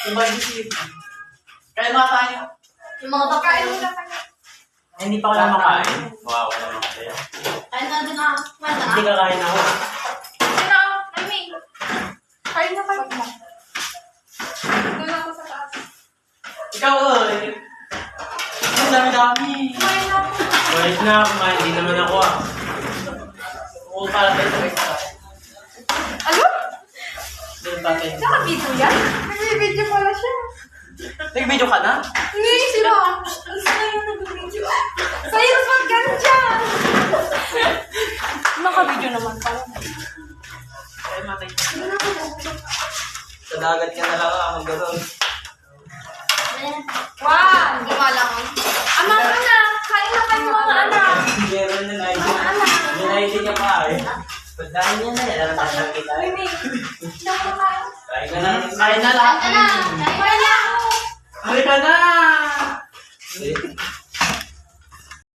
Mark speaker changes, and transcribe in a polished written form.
Speaker 1: Ibag-isip. Kaya mga tayo.
Speaker 2: Yung mga pagkain mo na
Speaker 3: Hindi pa ako namakain. Wow, naman kaya.
Speaker 2: Kain na din ako.
Speaker 3: Hindi kakain ako.
Speaker 2: Pero, Amy. Kain na kayo. Doon ako sa taas.
Speaker 1: Ikaw, ang dami-dami.
Speaker 2: Kain na ako.
Speaker 3: Kumain na, kumain din naman ako ah.
Speaker 1: Oo, para tayo sa extra.
Speaker 2: Ano?
Speaker 1: Meron pa tayo.
Speaker 2: Naka-video yan? Nag-video pala siya.
Speaker 1: Nag-video ka na?
Speaker 2: Hindi sila. Isa na yung nag-video. Sa'yo, wag ganun dyan. Naka-video naman pala.
Speaker 1: Kaya matay. Sa dagat ka na lang ako gano'n.
Speaker 2: Wow! Hindi ko alam. Ama ko na! Kain na kayo mga anak!
Speaker 3: Meron na na
Speaker 2: Mga anak!
Speaker 3: Ginaitin niya pa eh. Pagkain niya na, alam na kita.
Speaker 2: Mimi! Hindi ako kain.
Speaker 3: Kain ka na.
Speaker 1: Kain na lang.
Speaker 2: Kain na! Kain na!
Speaker 1: Halika na!